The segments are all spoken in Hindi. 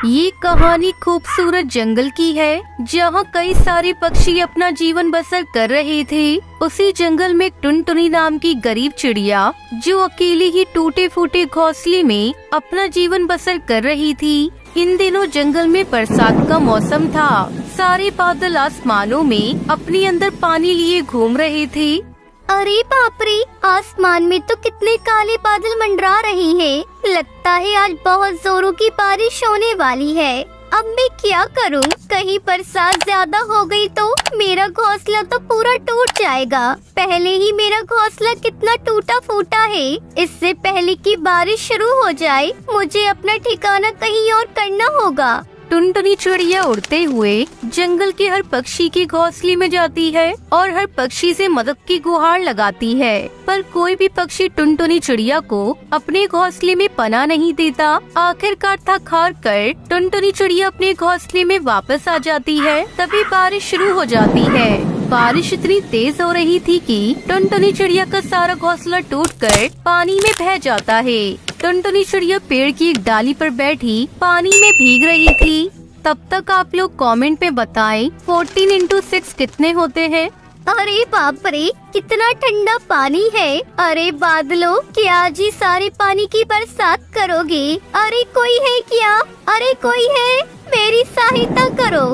ये कहानी खूबसूरत जंगल की है जहाँ कई सारे पक्षी अपना जीवन बसर कर रहे थे। उसी जंगल में टुनटुनी नाम की गरीब चिड़िया जो अकेली ही टूटे फूटे घोंसले में अपना जीवन बसर कर रही थी। इन दिनों जंगल में बरसात का मौसम था। सारे बादल आसमानों में अपने अंदर पानी लिए घूम रहे थे। अरे बाप रे, आसमान में तो कितने काले बादल मंडरा रहे हैं। लगता है आज बहुत जोरों की बारिश होने वाली है। अब मैं क्या करूं? कहीं बरसात ज्यादा हो गई तो मेरा घोंसला तो पूरा टूट जाएगा। पहले ही मेरा घोंसला कितना टूटा फूटा है। इससे पहले कि बारिश शुरू हो जाए मुझे अपना ठिकाना कहीं और करना होगा। टुनटुनी चिड़िया उड़ते हुए जंगल के हर पक्षी के घोंसले में जाती है और हर पक्षी से मदद की गुहार लगाती है, पर कोई भी पक्षी टुनटुनी चिड़िया को अपने घोंसले में पनाह नहीं देता। आखिरकार थक हार कर टुनटुनी चिड़िया अपने घोंसले में वापस आ जाती है। तभी बारिश शुरू हो जाती है। बारिश इतनी तेज हो रही थी कि टुनटुनी चिड़िया का सारा घोंसला टूटकर पानी में बह जाता है। टुनटुनी चिड़िया पेड़ की एक डाली पर बैठी पानी में भीग रही थी। तब तक आप लोग कमेंट में बताएं 14 इंटू 6 कितने होते हैं। अरे बाप रे, कितना ठंडा पानी है। अरे बादलों, क्या आज ही सारे पानी की बरसात करोगे? अरे कोई है क्या? अरे कोई है? मेरी सहायता करो।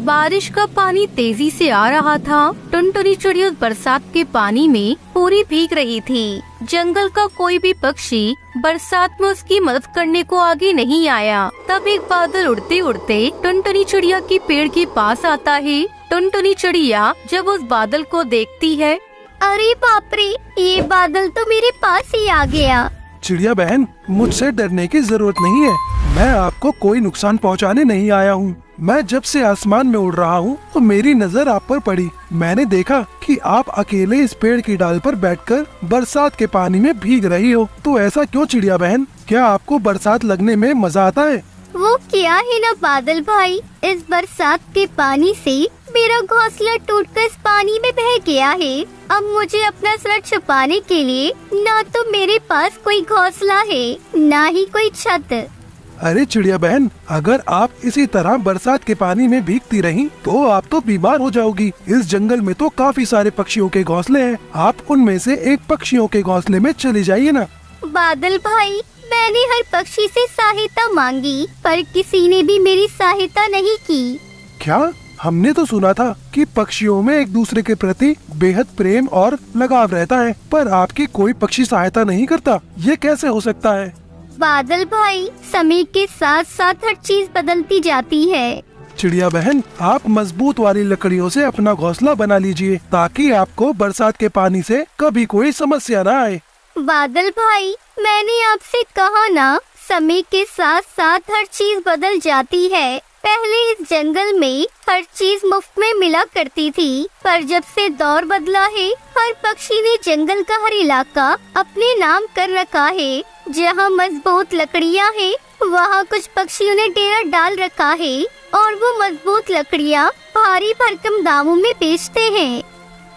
बारिश का पानी तेजी से आ रहा था। टुनटुनी चिड़िया उस बरसात के पानी में पूरी भीग रही थी। जंगल का कोई भी पक्षी बरसात में उसकी मदद करने को आगे नहीं आया। तब एक बादल उड़ते उड़ते टुनटुनी चिड़िया की पेड़ के पास आता है। टुनटुनी चिड़िया जब उस बादल को देखती है, अरे बाप रे, ये बादल तो मेरे पास ही आ गया। चिड़िया बहन, मुझसे डरने की जरूरत नहीं है। मैं आपको कोई नुकसान पहुंचाने नहीं आया हूँ। मैं जब से आसमान में उड़ रहा हूँ तो मेरी नजर आप पर पड़ी। मैंने देखा कि आप अकेले इस पेड़ की डाल पर बैठकर बरसात के पानी में भीग रही हो। तो ऐसा क्यों चिड़िया बहन? क्या आपको बरसात लगने में मजा आता है? वो क्या है ना बादल भाई, इस बरसात के पानी से मेरा घोंसला टूटकर इस पानी में बह गया है। अब मुझे अपना सर छुपाने के लिए ना तो मेरे पास कोई घोंसला है, ना ही कोई छत। अरे चिड़िया बहन, अगर आप इसी तरह बरसात के पानी में भीगती रहीं तो आप तो बीमार हो जाओगी। इस जंगल में तो काफी सारे पक्षियों के घोंसले हैं। आप उनमें से एक पक्षियों के घोंसले में चली जाइए ना। बादल भाई, मैंने हर पक्षी से सहायता मांगी पर किसी ने भी मेरी सहायता नहीं की। क्या? हमने तो सुना था कि पक्षियों में एक दूसरे के प्रति बेहद प्रेम और लगाव रहता है, पर आपकी कोई पक्षी सहायता नहीं करता। ये कैसे हो सकता है? बादल भाई, समय के साथ साथ हर चीज बदलती जाती है। चिड़िया बहन, आप मजबूत वाली लकड़ियों से अपना घोंसला बना लीजिए ताकि आपको बरसात के पानी से कभी कोई समस्या न आए। बादल भाई, मैंने आपसे कहा ना, समय के साथ साथ हर चीज बदल जाती है। पहले इस जंगल में हर चीज मुफ्त में मिला करती थी, पर जब से दौर बदला है हर पक्षी ने जंगल का हर इलाका अपने नाम कर रखा है। जहाँ मजबूत लकड़ियाँ हैं, वहाँ कुछ पक्षियों ने डेरा डाल रखा है और वो मजबूत लकड़ियाँ भारी भरकम दामों में बेचते हैं।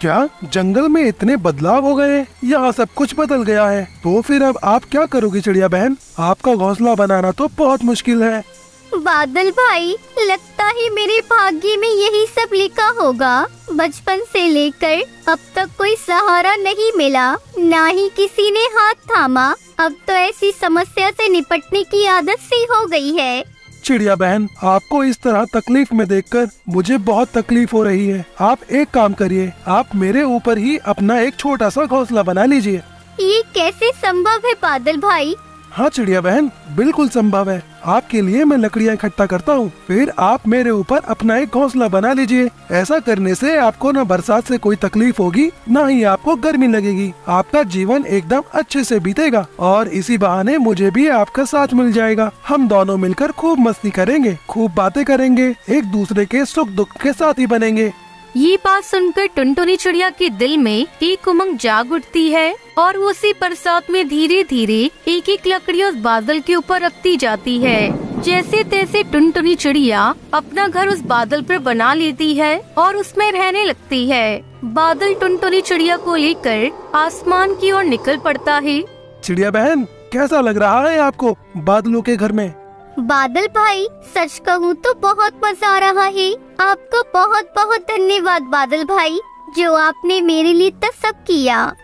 क्या जंगल में इतने बदलाव हो गए? यहाँ सब कुछ बदल गया है। तो फिर अब आप क्या करोगी चिड़िया बहन? आपका घोंसला बनाना तो बहुत मुश्किल है। बादल भाई, लगता है मेरे भाग्य में यही सब लिखा होगा। बचपन से लेकर अब तक कोई सहारा नहीं मिला, ना ही किसी ने हाथ थामा। अब तो ऐसी समस्या से निपटने की आदत सी हो गई है। चिड़िया बहन, आपको इस तरह तकलीफ में देखकर मुझे बहुत तकलीफ हो रही है। आप एक काम करिए, आप मेरे ऊपर ही अपना एक छोटा सा घोंसला बना लीजिए। ये कैसे संभव है बादल भाई? हाँ चिड़िया बहन, बिल्कुल संभव है। आपके लिए मैं लकड़ियाँ इकट्ठा करता हूँ, फिर आप मेरे ऊपर अपना एक घोंसला बना लीजिए। ऐसा करने से आपको न बरसात से कोई तकलीफ होगी, न ही आपको गर्मी लगेगी। आपका जीवन एकदम अच्छे से बीतेगा और इसी बहाने मुझे भी आपका साथ मिल जाएगा। हम दोनों मिलकर खूब मस्ती करेंगे, खूब बातें करेंगे, एक दूसरे के सुख दुख के साथी बनेंगे। ये बात सुनकर टुनटुनी चिड़िया के दिल में एक उमंग जाग उठती है और वो उसी बरसात में धीरे धीरे एक एक लकड़ी उस बादल के ऊपर रखती जाती है। जैसे तैसे टुनटुनी चिड़िया अपना घर उस बादल पर बना लेती है और उसमें रहने लगती है। बादल टुनटुनी चिड़िया को लेकर आसमान की ओर निकल पड़ता है। चिड़िया बहन, कैसा लग रहा है आपको बादलों के घर में? बादल भाई, सच कहूँ तो बहुत मजा आ रहा है। आपका बहुत बहुत धन्यवाद बादल भाई, जो आपने मेरे लिए इतना सब किया।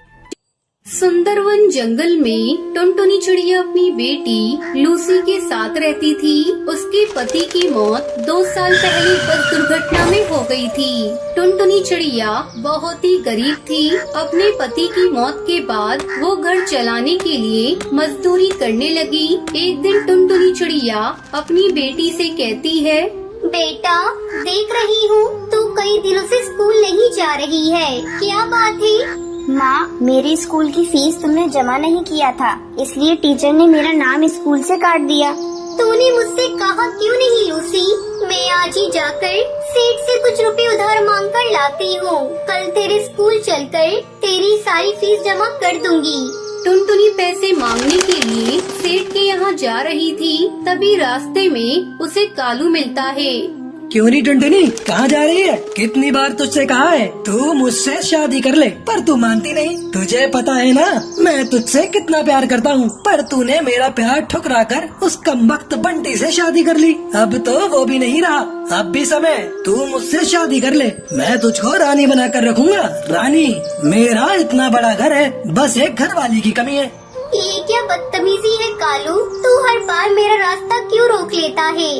सुंदरवन जंगल में टुनटुनी चिड़िया अपनी बेटी लूसी के साथ रहती थी। उसके पति की मौत 2 साल पहले बस दुर्घटना में हो गई थी। टुनटुनी चिड़िया बहुत ही गरीब थी। अपने पति की मौत के बाद वो घर चलाने के लिए मजदूरी करने लगी। एक दिन टुनटुनी चिड़िया अपनी बेटी से कहती है, बेटा, देख रही हूँ तू कई दिनों से स्कूल नहीं जा रही है, क्या बात है? माँ, मेरी स्कूल की फीस तुमने जमा नहीं किया था, इसलिए टीचर ने मेरा नाम स्कूल से काट दिया। तूने मुझसे कहा क्यों नहीं लूसी? मैं आज ही जाकर सेठ से कुछ रुपए उधार मांग कर लाती हूँ। कल तेरे स्कूल चलकर तेरी सारी फीस जमा कर दूंगी। टुनटुनी पैसे मांगने के लिए सेठ के यहाँ जा रही थी। तभी रास्ते में उसे कालू मिलता है। क्यों नहीं टुनटुनी, कहाँ जा रही है? कितनी बार तुझसे कहा है तू मुझसे शादी कर ले, पर तू मानती नहीं। तुझे पता है ना मैं तुझसे कितना प्यार करता हूँ, पर तूने मेरा प्यार ठुकरा कर उस कमबख्त बंटी से शादी कर ली। अब तो वो भी नहीं रहा, अब भी समय, तू मुझसे शादी कर ले। मैं तुझको रानी बना कर रखूंगा। रानी, मेरा इतना बड़ा घर है, बस एक घर वाली की कमी है। ये क्या बदतमीजी है कालू? तू हर बार मेरा रास्ता क्यों रोक लेता है?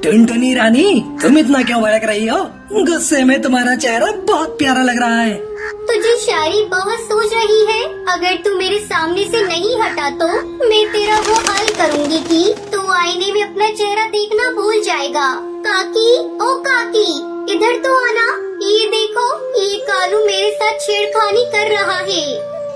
टुनटुनी रानी, तुम इतना क्यों भड़क रही हो? गुस्से में तुम्हारा चेहरा बहुत प्यारा लग रहा है। तुझे शायरी बहुत सूझ रही है। अगर तू मेरे सामने से नहीं हटा तो मैं तेरा वो हाल करूँगी कि तू आईने में अपना चेहरा देखना भूल जाएगा। काकी, ओ काकी, इधर तो आना। ये देखो, ये कालू मेरे साथ छेड़खानी कर रहा है।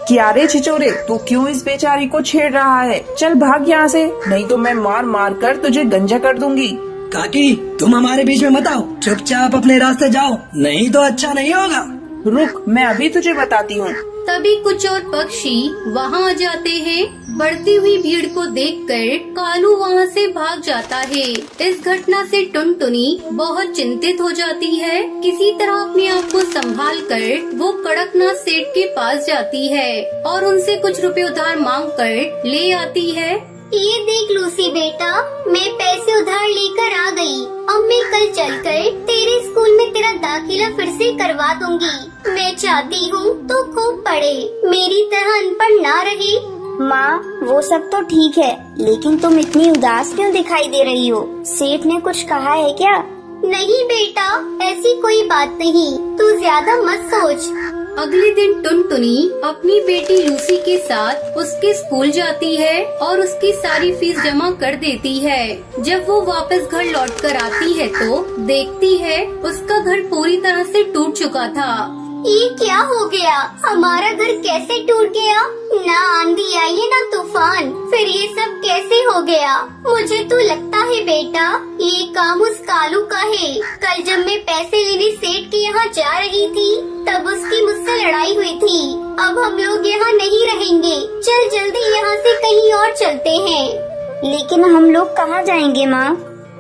क्या रे छिचोरे, तू क्यों इस बेचारी को छेड़ रहा है? चल भाग यहाँ से, नहीं तो मैं मार मार कर तुझे गंजा कर दूंगी। काकी, तुम हमारे बीच में मत आओ, चुपचाप अपने रास्ते जाओ, नहीं तो अच्छा नहीं होगा। रुक, मैं अभी तुझे बताती हूँ। तभी कुछ और पक्षी वहाँ आ जाते हैं। बढ़ती हुई भीड़ को देखकर कालू वहाँ से भाग जाता है। इस घटना से टुनटुनी बहुत चिंतित हो जाती है। किसी तरह अपने आप को संभाल कर वो कड़कनाथ सेठ के पास जाती है और उनसे कुछ रुपए उधार मांग कर ले आती है। ये देख लूसी बेटा, मैं पैसे उधार लेकर आ गई। अब मैं कल चलकर तेरे स्कूल में तेरा दाखिला फिर से करवा दूंगी। मैं चाहती हूँ तो खूब पढ़े, मेरी तरह अनपढ़ ना रहे। माँ, वो सब तो ठीक है, लेकिन तुम इतनी उदास क्यों दिखाई दे रही हो? सेठ ने कुछ कहा है क्या? नहीं बेटा, ऐसी कोई बात नहीं, तू ज्यादा मत सोच। अगले दिन टुनटुनी अपनी बेटी लूसी के साथ उसके स्कूल जाती है और उसकी सारी फीस जमा कर देती है। जब वो वापस घर लौट कर आती है तो देखती है उसका घर पूरी तरह से टूट चुका था। ये क्या हो गया? हमारा घर कैसे टूट गया? ना आंधी आई है ना तूफान, फिर ये सब कैसे हो गया? मुझे तो लगता है बेटा ये काम उस कालू का है। कल जब मैं पैसे लेने सेठ के यहाँ जा रही थी तब उसकी मुझसे लड़ाई हुई थी। अब हम लोग यहाँ नहीं रहेंगे, चल जल्दी यहाँ से कहीं और चलते हैं। लेकिन हम लोग कहाँ जाएंगे माँ?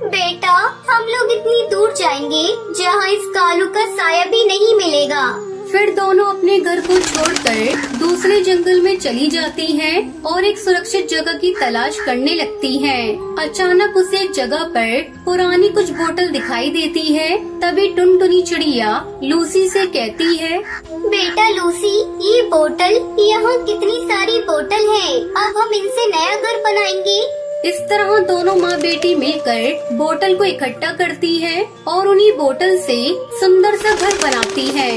बेटा, हम लोग इतनी दूर जाएंगे जहाँ इस कालू का साया भी नहीं मिलेगा। फिर दोनों अपने घर को छोड़कर दूसरे जंगल में चली जाती हैं और एक सुरक्षित जगह की तलाश करने लगती हैं। अचानक उसे एक जगह पर पुरानी कुछ बोतल दिखाई देती है। तभी टुनटुनी चिड़िया लूसी से कहती है, बेटा लूसी, ये बोतल, यहाँ कितनी सारी बोतल है, अब हम इनसे नया घर बनाएंगे। इस तरह दोनों माँ बेटी मिलकर बोतल को इकट्ठा करती है और उन्हीं बोतल से सुंदर सा घर बनाती है।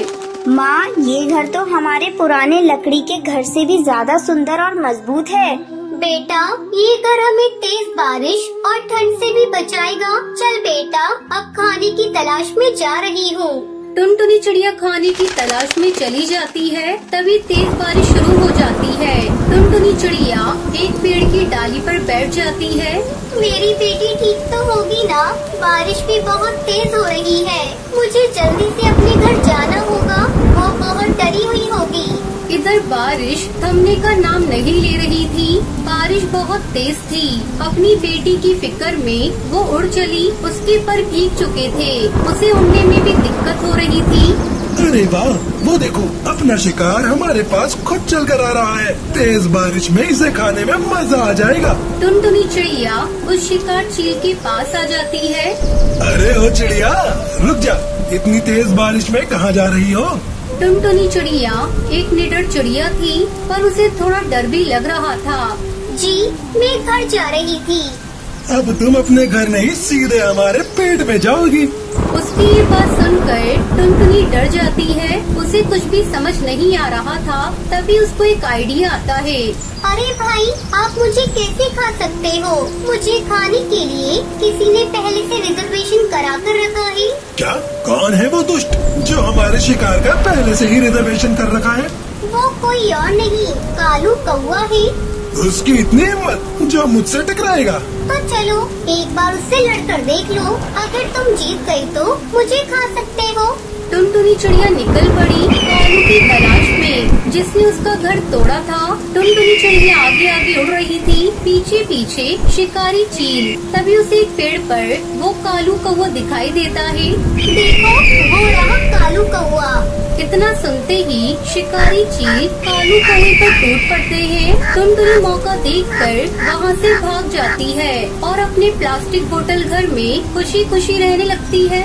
माँ, ये घर तो हमारे पुराने लकड़ी के घर से भी ज्यादा सुंदर और मजबूत है। बेटा, ये घर हमें तेज बारिश और ठंड से भी बचाएगा। चल बेटा, अब खाने की तलाश में जा रही हूँ। टुनटुनी चिड़िया खाने की तलाश में चली जाती है। तभी तेज बारिश शुरू हो जाती है। टुनटुनी चिड़िया एक पेड़ की डाली पर बैठ जाती है। मेरी बेटी ठीक तो होगी ना? बारिश भी बहुत तेज हो रही है, मुझे जल्दी से अपने घर जाना होगा। वो बहुत डरी हुई होगी। इधर बारिश थमने का नाम नहीं ले रही थी। बारिश बहुत तेज थी। अपनी बेटी की फिक्र में वो उड़ चली। उसके पर भीग चुके थे, उसे उड़ने में भी दिक्कत हो रही थी। अरे वाह, वो देखो अपना शिकार हमारे पास खुद चल कर आ रहा है। तेज बारिश में इसे खाने में मजा आ जाएगा। टुनटुनी चिड़िया उस शिकार चील के पास आ जाती है। अरे ओ चिड़िया, रुक जा, इतनी तेज बारिश में कहाँ जा रही हो? टुनटुनी चिड़िया एक निडर चिड़िया थी, पर उसे थोड़ा डर भी लग रहा था। जी मैं घर जा रही थी। अब तुम अपने घर नहीं, सीधे हमारे पेट में जाओगी। उसकी ये बात सुनकर टुनटुनी डर जाती है। उसे कुछ भी समझ नहीं आ रहा था। तभी उसको एक आइडिया आता है। अरे भाई, आप मुझे कैसे खा सकते हो? मुझे खाने के लिए किसी ने पहले से रिजर्वेशन करा कर रखा है। क्या? कौन है वो दुष्ट जो हमारे शिकार का पहले से ही रिजर्वेशन कर रखा है? वो कोई और नहीं, कालू कौवा है। उसकी इतनी हिम्मत जो मुझसे टकराएगा? तो चलो एक बार उससे लड़कर देख लो। अगर तुम जीत गई तो मुझे खा सकते हो। टुनटुनी चिड़िया निकल पड़ी कालू की तलाश में, जिसने उसका घर तोड़ा था। टुनटुनी चिड़िया आगे आगे उड़ रही थी, पीछे पीछे शिकारी चील। तभी उसे एक पेड़ पर वो कालू कौवा दिखाई देता है। देखो, वो रहा कालू कौवा। इतना सुनते ही शिकारी चील कालू कौवे पर टूट पड़ते हैं। टुनटुनी मौका देखकर वहाँ से भाग जाती है और अपने प्लास्टिक बोतल घर में खुशी खुशी रहने लगती है।